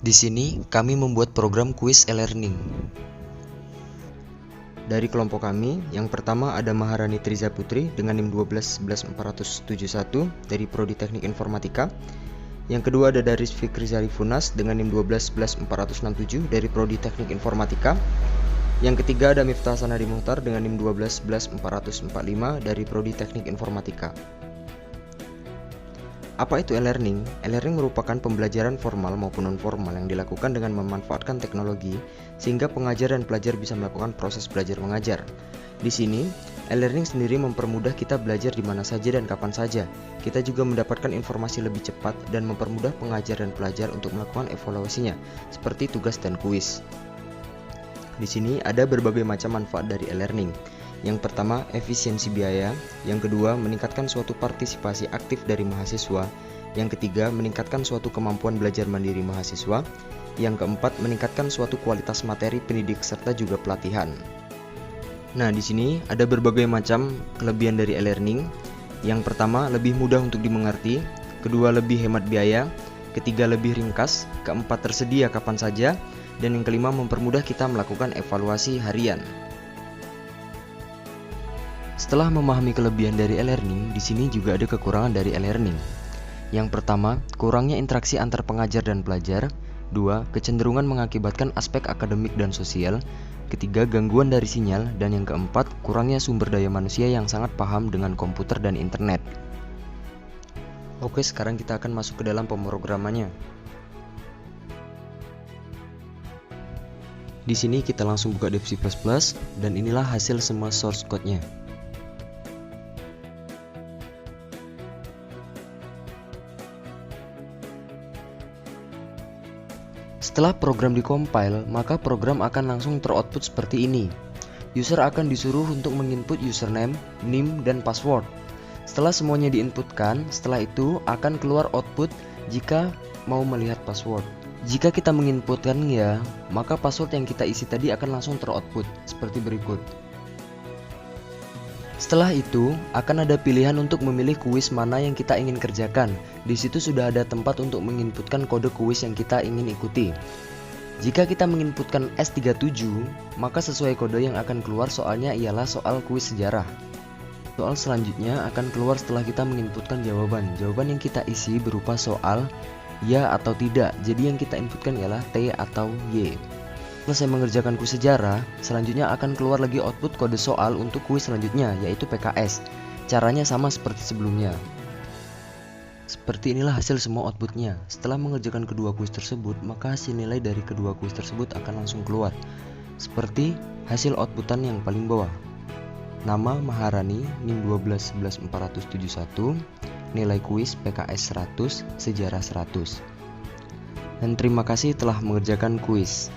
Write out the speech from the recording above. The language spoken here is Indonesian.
Di sini kami membuat program kuis e-learning. Dari kelompok kami, yang pertama ada Maharani Triza Putri dengan NIM 1211471 dari Prodi Teknik Informatika. Yang kedua ada Daris Fikri Zarifunas dengan NIM 1211467 dari Prodi Teknik Informatika. Yang ketiga ada Miftah Sanadi Muhtar dengan NIM 1211445 dari Prodi Teknik Informatika. Apa itu e-learning? E-learning merupakan pembelajaran formal maupun non-formal yang dilakukan dengan memanfaatkan teknologi sehingga pengajar dan pelajar bisa melakukan proses belajar mengajar. Di sini, e-learning sendiri mempermudah kita belajar di mana saja dan kapan saja. Kita juga mendapatkan informasi lebih cepat dan mempermudah pengajar dan pelajar untuk melakukan evaluasinya, seperti tugas dan kuis. Di sini ada berbagai macam manfaat dari e-learning. Yang pertama, efisiensi biaya. Yang kedua, meningkatkan suatu partisipasi aktif dari mahasiswa. Yang ketiga, meningkatkan suatu kemampuan belajar mandiri mahasiswa. Yang keempat, meningkatkan suatu kualitas materi pendidik serta juga pelatihan. Nah, di sini ada berbagai macam kelebihan dari e-learning. Yang pertama, lebih mudah untuk dimengerti. Kedua, lebih hemat biaya. Ketiga, lebih ringkas. Keempat, tersedia kapan saja. Dan yang kelima, mempermudah kita melakukan evaluasi harian. Setelah memahami kelebihan dari e-learning, di sini juga ada kekurangan dari e-learning. Yang pertama, kurangnya interaksi antar pengajar dan pelajar. Dua, kecenderungan mengakibatkan aspek akademik dan sosial. Ketiga, gangguan dari sinyal. Dan yang keempat, kurangnya sumber daya manusia yang sangat paham dengan komputer dan internet. Oke, sekarang kita akan masuk ke dalam pemrogramannya. Di sini kita langsung buka Dev C++ dan inilah hasil semua source code-nya. Setelah program dikompil, maka program akan langsung teroutput seperti ini. User akan disuruh untuk menginput username, NIM, dan password. Setelah semuanya diinputkan, setelah itu akan keluar output jika mau melihat password. Jika kita menginputkan ya, maka password yang kita isi tadi akan langsung teroutput seperti berikut. Setelah itu, akan ada pilihan untuk memilih kuis mana yang kita ingin kerjakan. Di situ sudah ada tempat untuk menginputkan kode kuis yang kita ingin ikuti. Jika kita menginputkan S37, maka sesuai kode yang akan keluar soalnya ialah soal kuis sejarah. Soal selanjutnya akan keluar setelah kita menginputkan jawaban. Jawaban yang kita isi berupa soal ya atau tidak. Jadi yang kita inputkan ialah T atau Y. Selesai mengerjakan kuis sejarah, selanjutnya akan keluar lagi output kode soal untuk kuis selanjutnya, yaitu PKS. Caranya sama seperti sebelumnya. Seperti inilah hasil semua outputnya. Setelah mengerjakan kedua kuis tersebut, maka hasil nilai dari kedua kuis tersebut akan langsung keluar. Seperti hasil outputan yang paling bawah. Nama Maharani, NIM 1211471, nilai kuis PKS 100, sejarah 100. Dan terima kasih telah mengerjakan kuis.